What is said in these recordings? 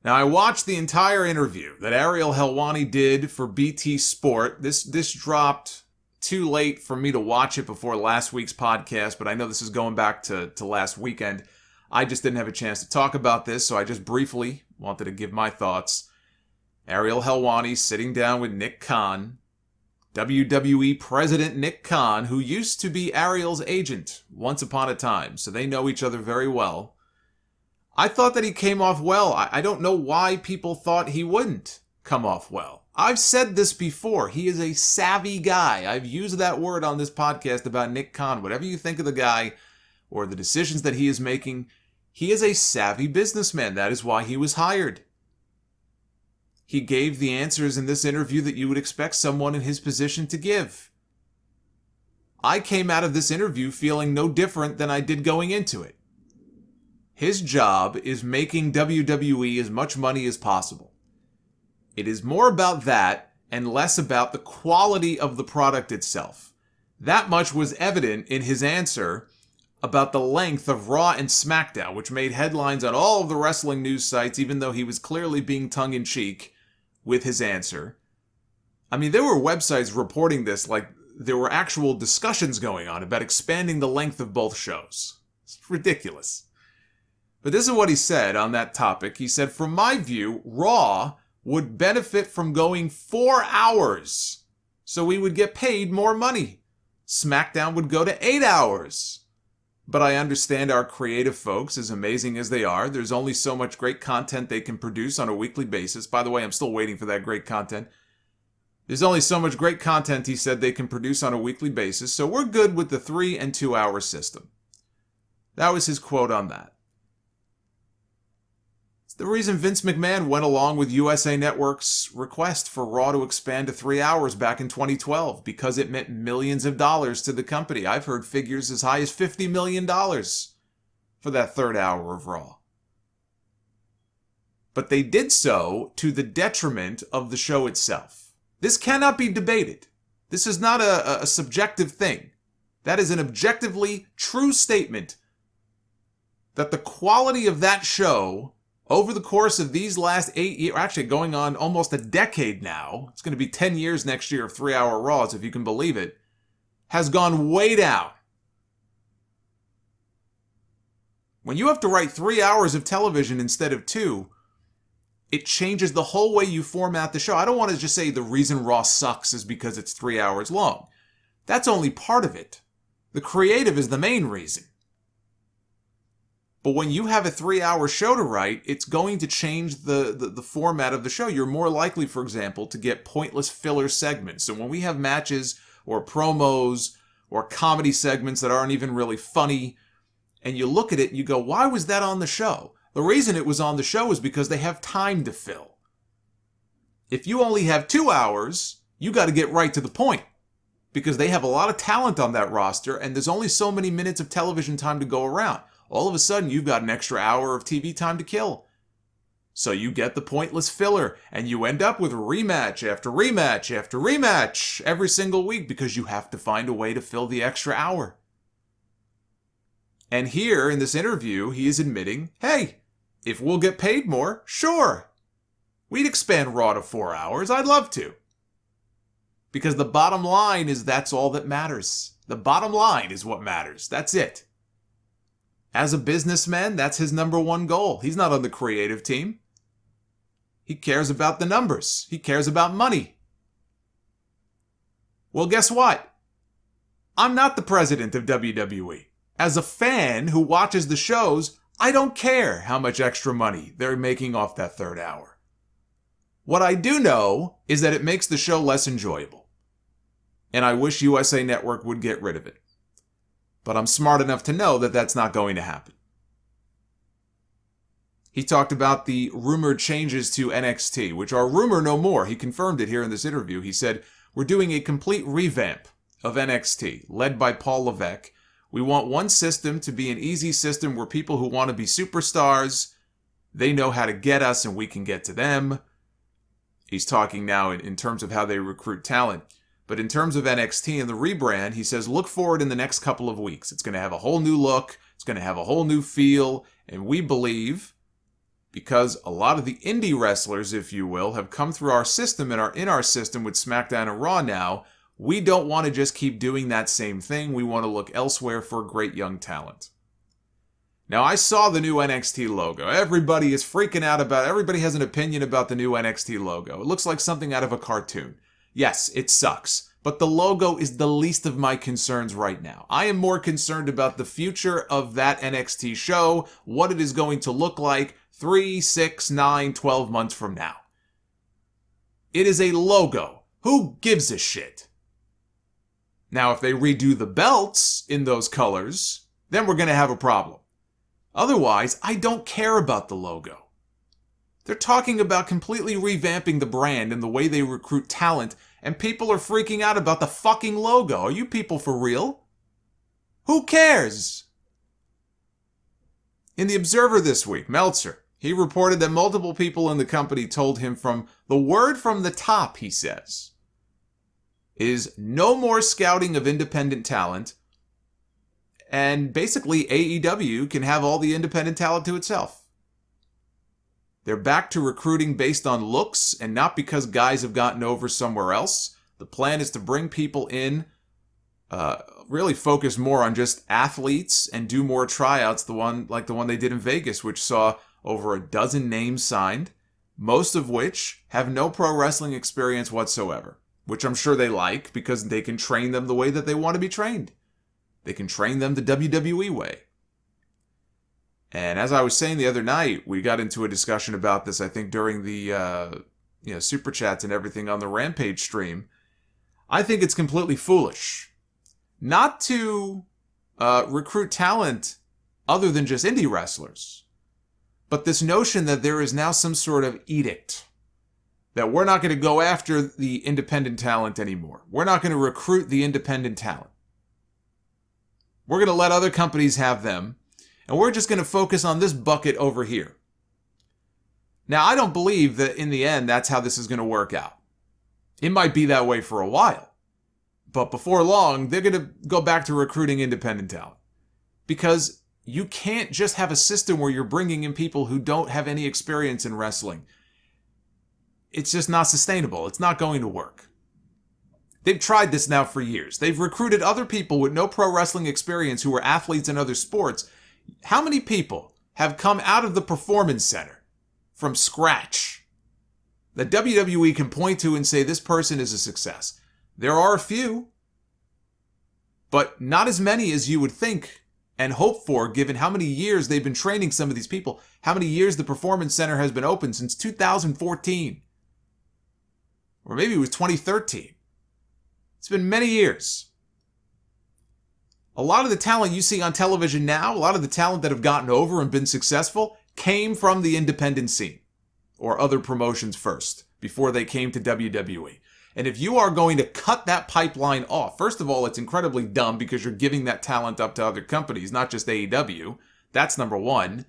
Now, I watched the entire interview that Ariel Helwani did for BT Sport. This dropped too late for me to watch it before last week's podcast, but I know this is going back to last weekend. I just didn't have a chance to talk about this, so I just briefly wanted to give my thoughts. Ariel Helwani sitting down with Nick Khan, WWE President Nick Khan, who used to be Ariel's agent once upon a time, so they know each other very well. I thought that he came off well. I don't know why people thought he wouldn't come off well. I've said this before. He is a savvy guy. I've used that word on this podcast about Nick Khan. Whatever you think of the guy or the decisions that he is making, he is a savvy businessman. That is why he was hired. He gave the answers in this interview that you would expect someone in his position to give. I came out of this interview feeling no different than I did going into it. His job is making WWE as much money as possible. It is more about that and less about the quality of the product itself. That much was evident in his answer about the length of Raw and Smackdown, which made headlines on all of the wrestling news sites, even though he was clearly being tongue-in-cheek with his answer. I mean, there were websites reporting this like there were actual discussions going on about expanding the length of both shows. It's ridiculous. But this is what he said on that topic. He said, from my view, Raw would benefit from going 4 hours, so we would get paid more money. Smackdown would go to 8 hours. But I understand our creative folks, as amazing as they are, there's only so much great content they can produce on a weekly basis. By the way, I'm still waiting for that great content. There's only so much great content, he said, they can produce on a weekly basis, so we're good with the 3 and 2 hour system. That was his quote on that. The reason Vince McMahon went along with USA Network's request for Raw to expand to 3 hours back in 2012, because it meant millions of dollars to the company. I've heard figures as high as $50 million for that third hour of Raw. But they did so to the detriment of the show itself. This cannot be debated. This is not a subjective thing. That is an objectively true statement that the quality of that show over the course of these last 8 years, actually going on almost a decade now, it's going to be 10 years next year of 3 hour Raws, if you can believe it, has gone way down. When you have to write 3 hours of television instead of 2, it changes the whole way you format the show. I don't want to just say the reason Raw sucks is because it's 3 hours long. That's only part of it. The creative is the main reason. But when you have a 3 hour show to write, it's going to change the format of the show. You're more likely, for example, to get pointless filler segments. So when we have matches or promos or comedy segments that aren't even really funny, and you look at it and you go, why was that on the show? The reason it was on the show is because they have time to fill. If you only have 2 hours, you got to get right to the point, because they have a lot of talent on that roster, and there's only so many minutes of television time to go around. All of a sudden, you've got an extra hour of TV time to kill. So you get the pointless filler, and you end up with rematch after rematch after rematch every single week because you have to find a way to fill the extra hour. And here, in this interview, he is admitting, hey, if we'll get paid more, sure. We'd expand Raw to 4 hours. I'd love to. Because the bottom line is that's all that matters. The bottom line is what matters. That's it. As a businessman, that's his number one goal. He's not on the creative team. He cares about the numbers. He cares about money. Well, guess what? I'm not the president of WWE. As a fan who watches the shows, I don't care how much extra money they're making off that third hour. What I do know is that it makes the show less enjoyable. And I wish USA Network would get rid of it. But I'm smart enough to know that that's not going to happen. He talked about the rumored changes to NXT, which are rumor no more. He confirmed it here in this interview. He said, we're doing a complete revamp of NXT, led by Paul Levesque. We want one system to be an easy system where people who want to be superstars, they know how to get us and we can get to them. He's talking now in terms of how they recruit talent. But in terms of NXT and the rebrand, he says, look forward in the next couple of weeks. It's going to have a whole new look. It's going to have a whole new feel. And we believe because a lot of the indie wrestlers, if you will, have come through our system and are in our system with SmackDown and Raw now. We don't want to just keep doing that same thing. We want to look elsewhere for great young talent. Now, I saw the new NXT logo. Everybody is freaking out about it. Everybody has an opinion about the new NXT logo. It looks like something out of a cartoon. Yes, it sucks. But the logo is the least of my concerns right now. I am more concerned about the future of that NXT show, what it is going to look like 3, 6, 9, 12 months from now. It is a logo. Who gives a shit? Now, if they redo the belts in those colors, then we're going to have a problem. Otherwise, I don't care about the logo. They're talking about completely revamping the brand and the way they recruit talent, and people are freaking out about the fucking logo. Are you people for real? Who cares? In the Observer this week, Meltzer, he reported that multiple people in the company told him from the word from the top, he says, is no more scouting of independent talent, and basically AEW can have all the independent talent to itself. They're back to recruiting based on looks and not because guys have gotten over somewhere else. The plan is to bring people in, really focus more on just athletes and do more tryouts, the one they did in Vegas, which saw over a dozen names signed, most of which have no pro wrestling experience whatsoever, which I'm sure they like because they can train them the way that they want to be trained. They can train them the WWE way. And as I was saying the other night, we got into a discussion about this, I think, during the Super Chats and everything on the Rampage stream. I think it's completely foolish not to recruit talent other than just indie wrestlers. But this notion that there is now some sort of edict that we're not going to go after the independent talent anymore. We're not going to recruit the independent talent. We're going to let other companies have them, and we're just going to focus on this bucket over here. Now, I don't believe that in the end that's how this is going to work out. It might be that way for a while, but before long, they're going to go back to recruiting independent talent. Because you can't just have a system where you're bringing in people who don't have any experience in wrestling. It's just not sustainable. It's not going to work. They've tried this now for years. They've recruited other people with no pro wrestling experience who are athletes in other sports. How many people have come out of the Performance Center from scratch that WWE can point to and say this person is a success? There are a few, but not as many as you would think and hope for, given how many years they've been training some of these people, how many years the Performance Center has been open since 2014. Or maybe it was 2013. It's been many years. A lot of the talent you see on television now, a lot of the talent that have gotten over and been successful, came from the independent scene or other promotions first, before they came to WWE. And if you are going to cut that pipeline off, first of all, it's incredibly dumb because you're giving that talent up to other companies, not just AEW. That's number one.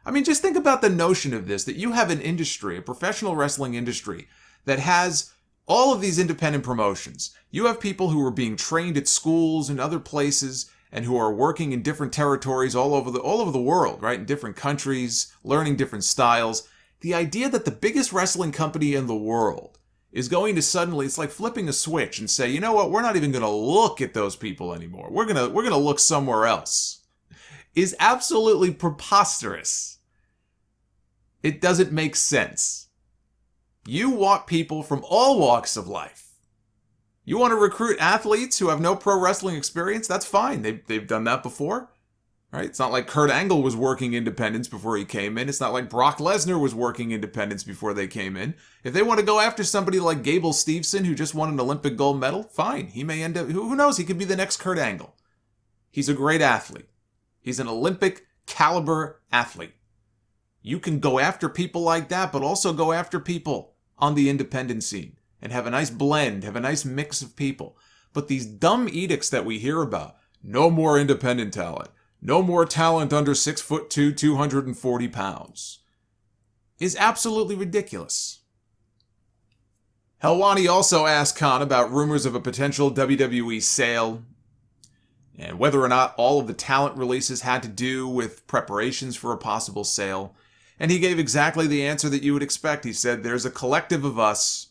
I mean, just think about the notion of this, that you have an industry, a professional wrestling industry, that has all of these independent promotions. You have people who are being trained at schools and other places and who are working in different territories all over the world, right? In different countries, learning different styles. The idea that the biggest wrestling company in the world is going to suddenly, it's like flipping a switch and say, you know what, we're not even going to look at those people anymore. We're going to look somewhere else, is absolutely preposterous. It doesn't make sense. You want people from all walks of life. You want to recruit athletes who have no pro wrestling experience? That's fine. They've done that before, right? It's not like Kurt Angle was working independence before he came in. It's not like Brock Lesnar was working independence before they came in. If they want to go after somebody like Gable Steveson, who just won an Olympic gold medal, fine. He may end up, who knows? He could be the next Kurt Angle. He's a great athlete. He's an Olympic caliber athlete. You can go after people like that, but also go after people on the independent scene and have a nice blend, have a nice mix of people. But these dumb edicts that we hear about, no more independent talent, no more talent under 6'2", 240 pounds, is absolutely ridiculous. Helwani also asked Khan about rumors of a potential WWE sale and whether or not all of the talent releases had to do with preparations for a possible sale. And he gave exactly the answer that you would expect. He said, there's a collective of us.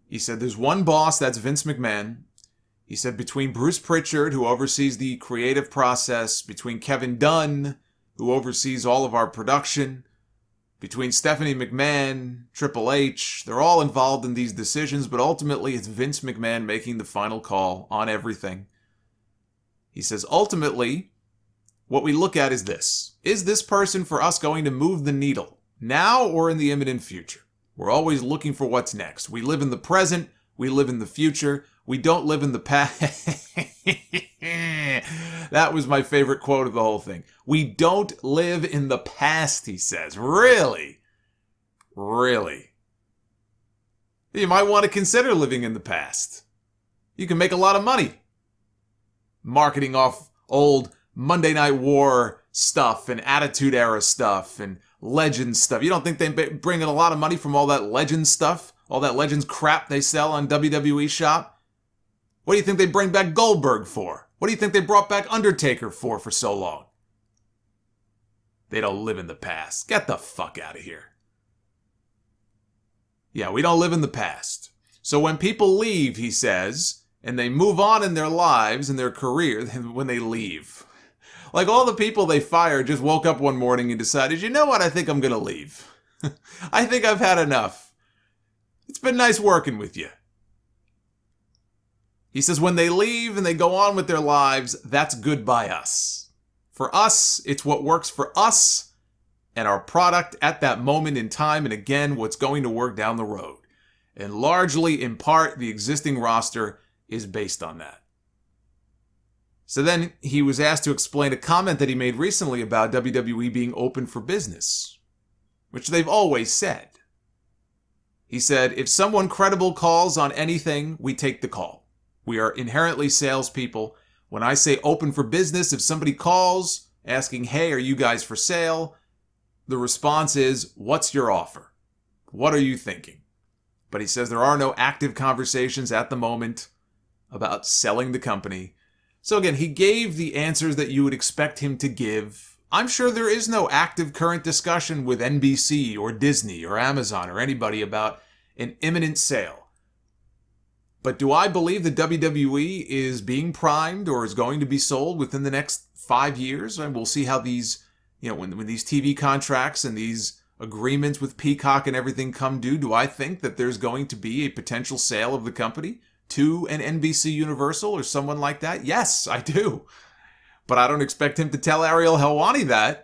He said, there's one boss, that's Vince McMahon. He said, between Bruce Pritchard, who oversees the creative process, between Kevin Dunn, who oversees all of our production, between Stephanie McMahon, Triple H, they're all involved in these decisions, but ultimately it's Vince McMahon making the final call on everything. He says, ultimately, what we look at is this. Is this person for us going to move the needle, now or in the imminent future? We're always looking for what's next. We live in the present, we live in the future, we don't live in the past. That was my favorite quote of the whole thing. We don't live in the past, he says. Really? Really? You might want to consider living in the past. You can make a lot of money marketing off old Monday Night War stuff and Attitude Era stuff and Legends stuff. You don't think they bring in a lot of money from all that Legends stuff? All that Legends crap they sell on WWE Shop? What do you think they bring back Goldberg for? What do you think they brought back Undertaker for so long? They don't live in the past. Get the fuck out of here. Yeah, we don't live in the past. So when people leave, he says, and they move on in their lives and their career, when they leave. Like all the people they fired just woke up one morning and decided, you know what, I think I'm going to leave. I think I've had enough. It's been nice working with you. He says when they leave and they go on with their lives, that's good by us. For us, it's what works for us and our product at that moment in time, and again, what's going to work down the road. And largely, in part, the existing roster is based on that. So then he was asked to explain a comment that he made recently about WWE being open for business, which they've always said. He said, if someone credible calls on anything, we take the call. We are inherently salespeople. When I say open for business, if somebody calls asking, hey, are you guys for sale? The response is, what's your offer? What are you thinking? But he says there are no active conversations at the moment about selling the company. So again, he gave the answers that you would expect him to give. I'm sure there is no active current discussion with NBC or Disney or Amazon or anybody about an imminent sale. But do I believe that WWE is being primed or is going to be sold within the next 5 years? And we'll see how these, when these TV contracts and these agreements with Peacock and everything come due. Do I think that there's going to be a potential sale of the company to an NBC Universal or someone like that? Yes, I do. But I don't expect him to tell Ariel Helwani that.